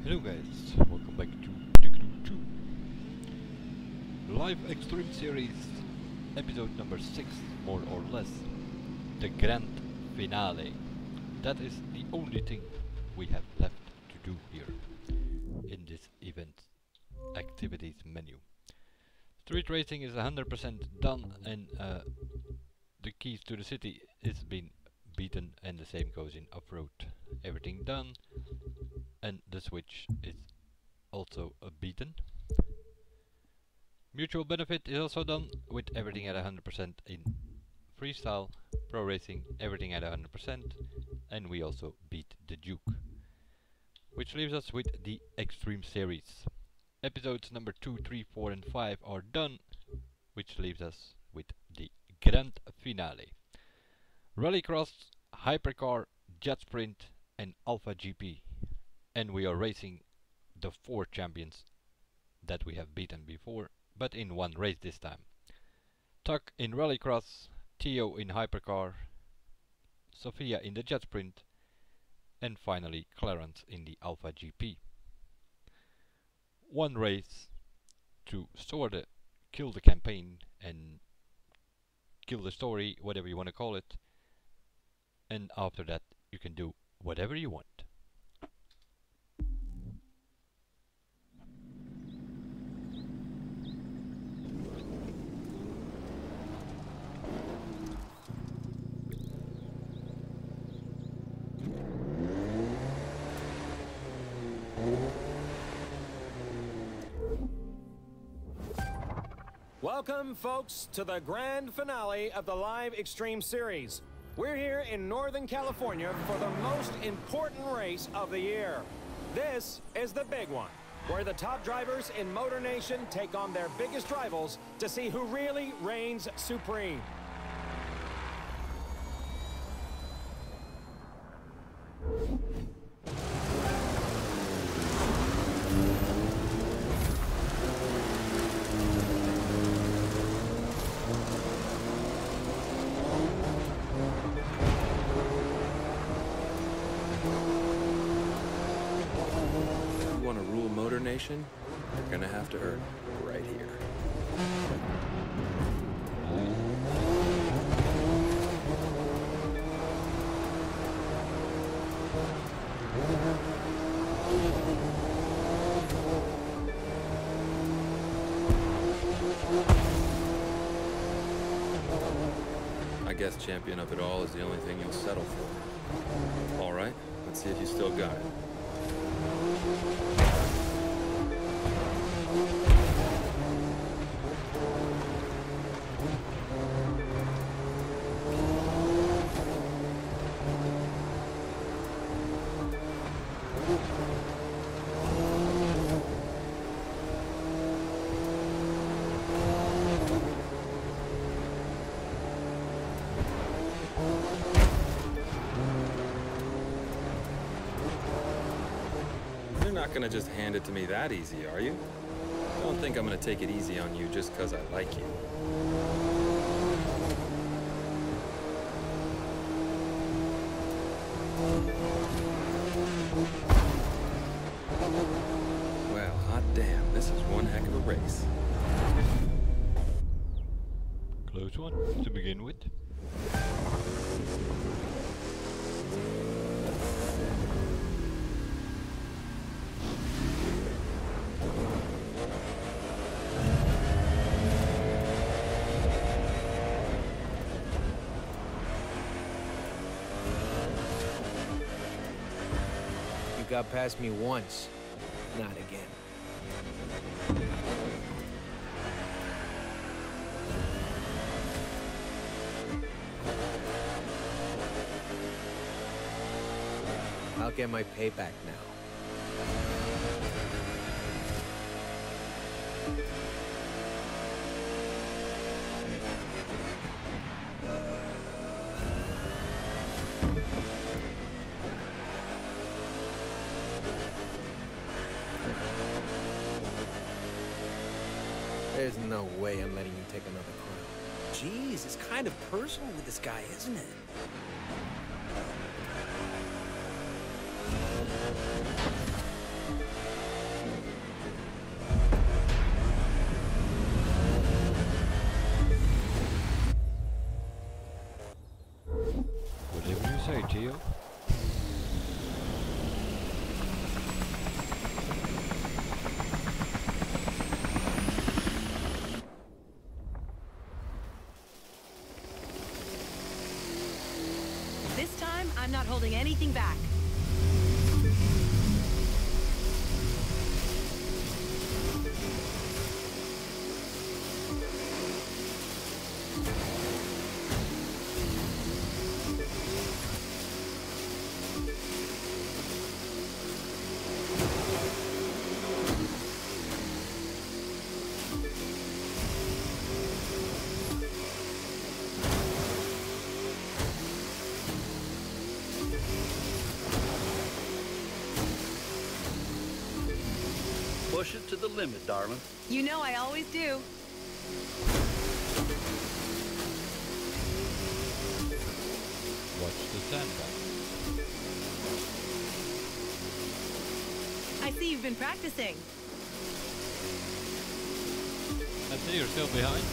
Hello guys, welcome back to the Crew 2 Live Xtrem Series, episode number 6, more or less, the grand finale. That is the only thing we have left to do here in this event activities menu. Street racing is 100% done and the keys to the city is been beaten, and the same goes in off-road. Everything done, and the switch is also beaten. Mutual benefit is also done, with everything at 100% in freestyle, pro racing, everything at 100%, and we also beat the Duke. Which leaves us with the Xtrem Series. Episodes number 2, 3, 4 and 5 are done, which leaves us with the grand finale. Rallycross, Hypercar, Jet Sprint and Alpha GP. And we are racing the 4 champions that we have beaten before, but in one race this time. Tuck in Rallycross, Theo in Hypercar, Sophia in the Jet Sprint, and finally Clarence in the Alpha GP. One race to sorta kill the campaign and kill the story, whatever you want to call it, and after that you can do whatever you want. Welcome, folks, to the grand finale of the Live Xtrem Series. We're here in Northern California for the most important race of the year. This is the big one, where the top drivers in Motor Nation take on their biggest rivals to see who really reigns supreme. Motor Nation, you're gonna have to earn right here. I guess champion of it all is the only thing you'll settle for. All right, let's see if you still got it. You're not gonna just hand it to me that easy, are you? Don't think I'm gonna take it easy on you just because I like you. Well, hot damn, this is one heck of a race. Close one to begin with. Got past me once, not again. I'll get my payback now. There's no way I'm letting you take another crown. Jeez, it's kind of personal with this guy, isn't it? I'm not holding anything back. Push it to the limit, darling. You know I always do. Watch the sandbag. I see you've been practicing. I see you're still behind.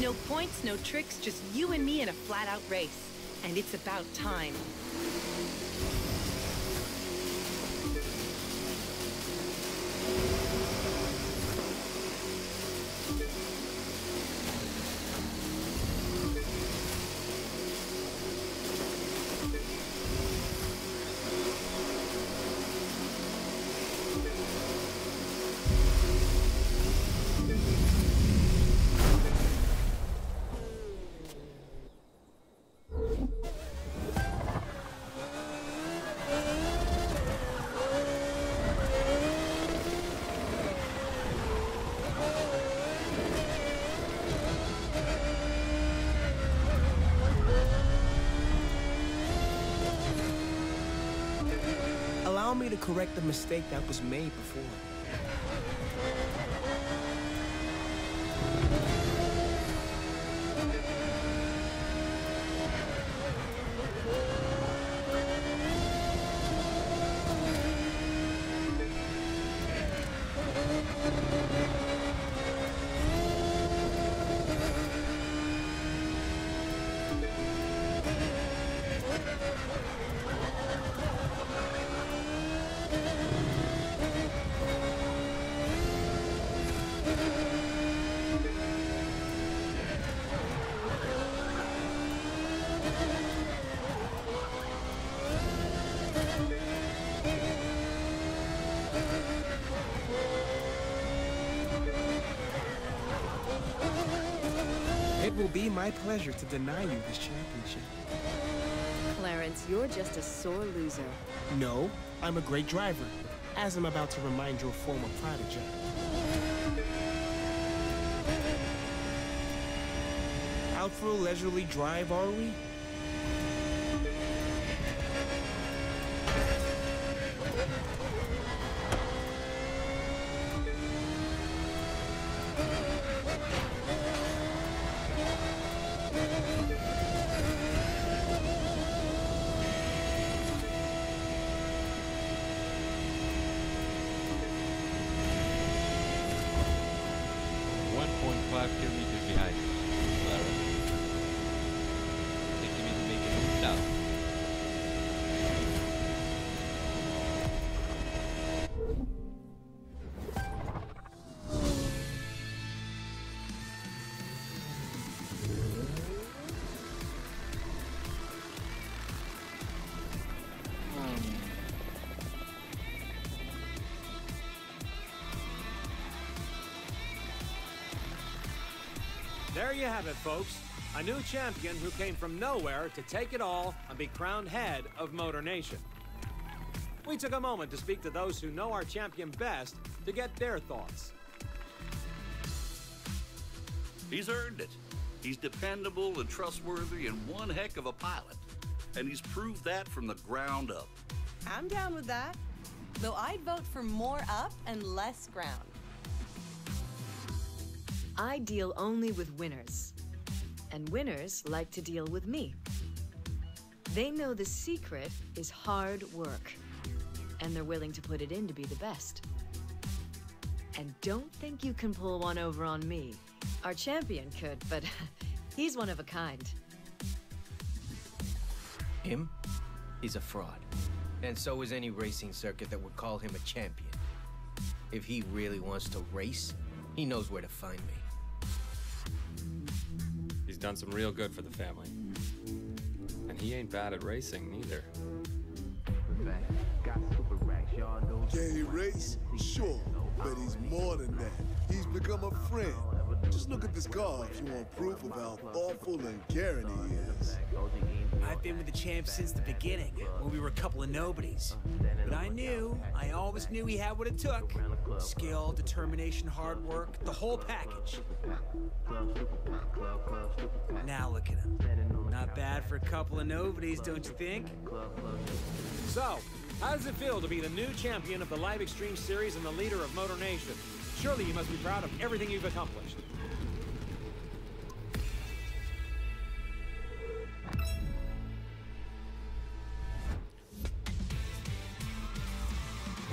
No points, no tricks, just you and me in a flat-out race. And it's about time. Allow me to correct the mistake that was made before. It will be my pleasure to deny you this championship. Clarence, you're just a sore loser. No, I'm a great driver, as I'm about to remind your former prodigy. Out for a leisurely drive, are we? Kilometers behind. Think you need to make it move down. There you have it, folks. A new champion who came from nowhere to take it all and be crowned head of Motor Nation. We took a moment to speak to those who know our champion best to get their thoughts. He's earned it. He's dependable and trustworthy and one heck of a pilot. And he's proved that from the ground up. I'm down with that. Though I'd vote for more up and less ground. I deal only with winners. And winners like to deal with me. They know the secret is hard work. And they're willing to put it in to be the best. And don't think you can pull one over on me. Our champion could, but he's one of a kind. Him? He's a fraud. And so is any racing circuit that would call him a champion. If he really wants to race, he knows where to find me. He's done some real good for the family. And he ain't bad at racing, neither. Can he race? Sure, but he's more than that. He's become a friend. Just look at this car if you want proof of how thoughtful and caring he is. I've been with the champ since the beginning, when we were a couple of nobodies. But I always knew he had what it took. Skill, determination, hard work, the whole package. Now look at him. Not bad for a couple of nobodies, don't you think? So, how does it feel to be the new champion of the Live Xtreme Series and the leader of Motor Nation? Surely you must be proud of everything you've accomplished.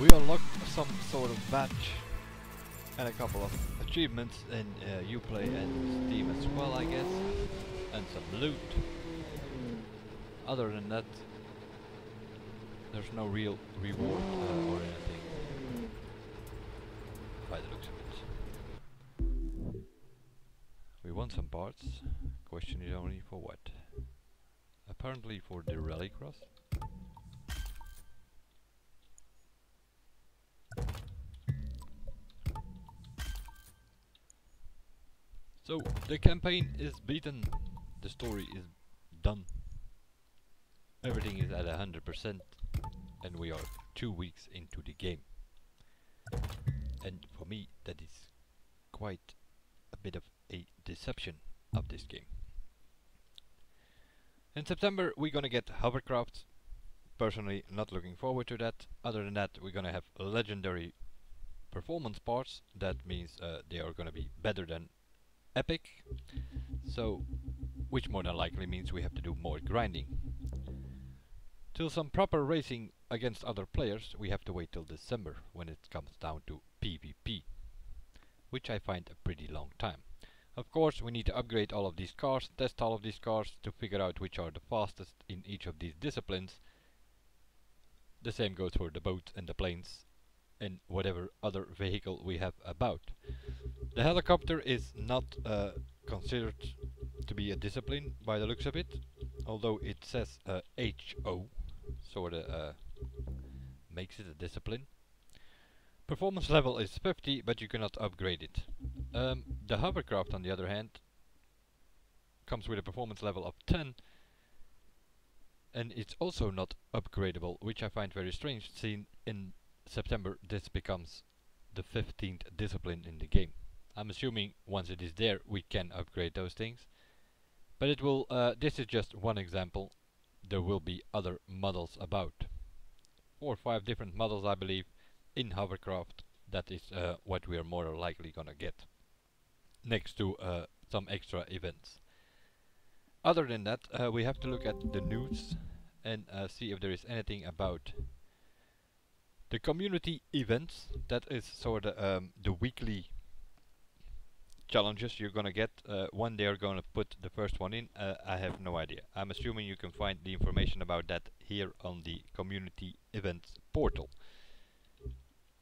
We unlocked some sort of badge and a couple of achievements in Uplay and Steam as well, I guess, and some loot. Other than that, there's no real reward or anything by the looks of it. We want some parts. Question is only for what? Apparently for the rallycross. So the campaign is beaten, the story is done, everything is at 100%, and we are 2 weeks into the game. And for me that is quite a bit of a deception of this game. In September we're gonna get hovercraft. Personally not looking forward to that. Other than that, we're gonna have legendary performance parts. That means they are gonna be better than epic, so which more than likely means we have to do more grinding. Till some proper racing against other players we have to wait till December, when it comes down to PvP, which I find a pretty long time. Of course we need to upgrade all of these cars, test all of these cars to figure out which are the fastest in each of these disciplines. The same goes for the boats and the planes and whatever other vehicle we have about. The helicopter is not considered to be a discipline by the looks of it, although it says HO, sort of makes it a discipline. Performance level is 50, but you cannot upgrade it. The hovercraft, on the other hand, comes with a performance level of 10, and it's also not upgradable, which I find very strange, seeing in September this becomes the 15th discipline in the game. I'm assuming once it is there we can upgrade those things, but it will, this is just one example. There will be other models about. 4 or 5 different models I believe in hovercraft. That is what we are more likely gonna get, next to some extra events. Other than that, we have to look at the news and see if there is anything about the community events. That is sort of the weekly challenges you're gonna get. When they are gonna put the first one in, I have no idea. I'm assuming you can find the information about that here on the community events portal.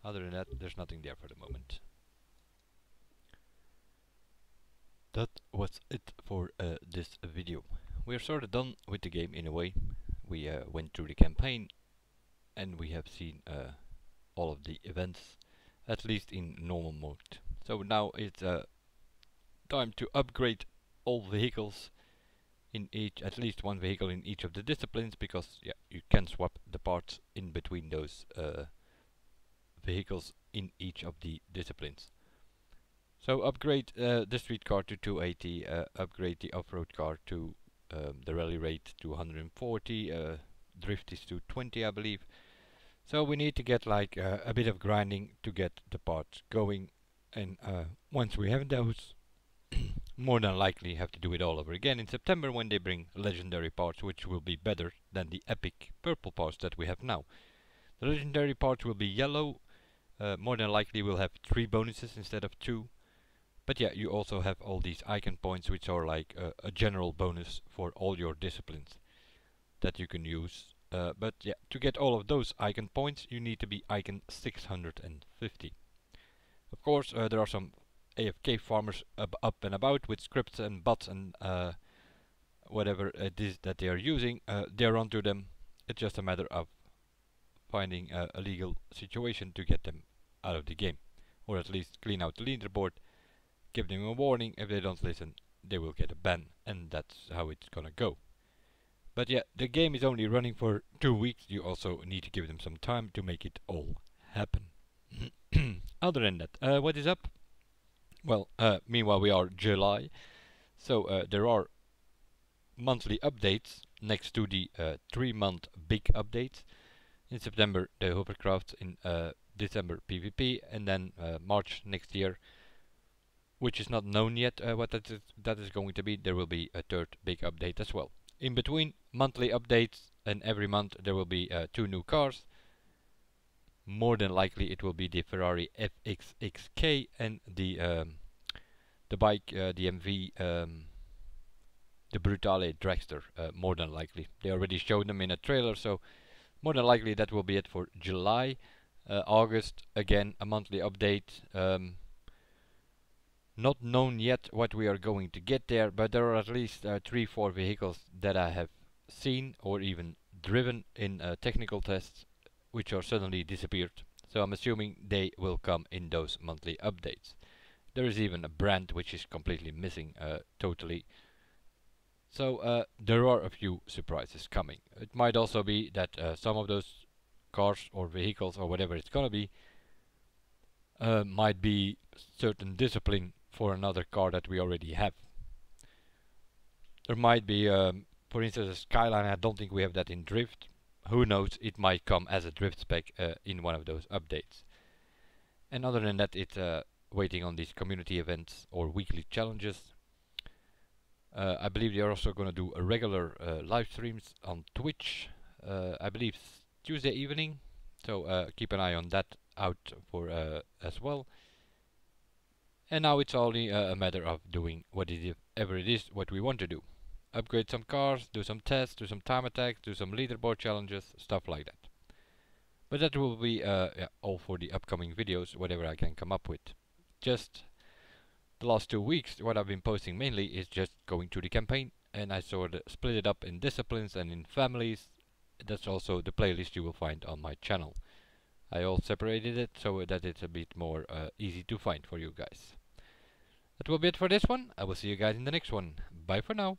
Other than that, there's nothing there for the moment. That was it for this video. We are sort of done with the game in a way. We went through the campaign and we have seen all of the events, at least in normal mode. So now it's time to upgrade all vehicles in each, at least one vehicle in each of the disciplines, because yeah, you can swap the parts in between those vehicles in each of the disciplines. So upgrade the street car to 280, upgrade the off-road car to the rally rate to 140, drift is to 20 I believe. So we need to get like a bit of grinding to get the parts going, and once we have those, more than likely have to do it all over again in September when they bring legendary parts, which will be better than the epic purple parts that we have now. The legendary parts will be yellow, more than likely we'll have 3 bonuses instead of 2. But yeah, you also have all these icon points, which are like a general bonus for all your disciplines that you can use but yeah, to get all of those icon points, you need to be icon 650. Of course, there are some AFK farmers up and about with scripts and bots and whatever it is that they are using. They're onto them. It's just a matter of finding a legal situation to get them out of the game, or at least clean out the leaderboard, give them a warning. If they don't listen, they will get a ban, and that's how it's gonna go. But yeah, the game is only running for 2 weeks. You also need to give them some time to make it all happen. Other than that, what is up? Well, meanwhile we are July, so there are monthly updates next to the 3-month big updates. In September the hovercraft, in December PvP, and then March next year, which is not known yet what that is going to be. There will be a third big update as well. In between monthly updates and every month there will be 2 new cars. More than likely it will be the Ferrari FXXK and the bike, the MV, the Brutale Dragster. More than likely, they already showed them in a trailer, so more than likely that will be it for July. August, again a monthly update. Not known yet what we are going to get there, but there are at least 3-4 vehicles that I have seen or even driven in technical tests, which are suddenly disappeared. So I'm assuming they will come in those monthly updates. There is even a brand which is completely missing totally. So there are a few surprises coming. It might also be that some of those cars or vehicles or whatever it's gonna be might be certain discipline for another car that we already have. There might be, for instance, a Skyline. I don't think we have that in Drift. Who knows, it might come as a Drift spec in one of those updates. And other than that, it's waiting on these community events or weekly challenges. I believe they are also going to do a regular live streams on Twitch, I believe Tuesday evening, so keep an eye on that out for as well. And now it's only a matter of doing whatever it is what we want to do. Upgrade some cars, do some tests, do some time attacks, do some leaderboard challenges, stuff like that. But that will be yeah, all for the upcoming videos, whatever I can come up with. Just the last 2 weeks, what I've been posting mainly is just going through the campaign, and I sort of split it up in disciplines and in families. That's also the playlist you will find on my channel. I all separated it so that it's a bit more easy to find for you guys. That will be it for this one. I will see you guys in the next one. Bye for now.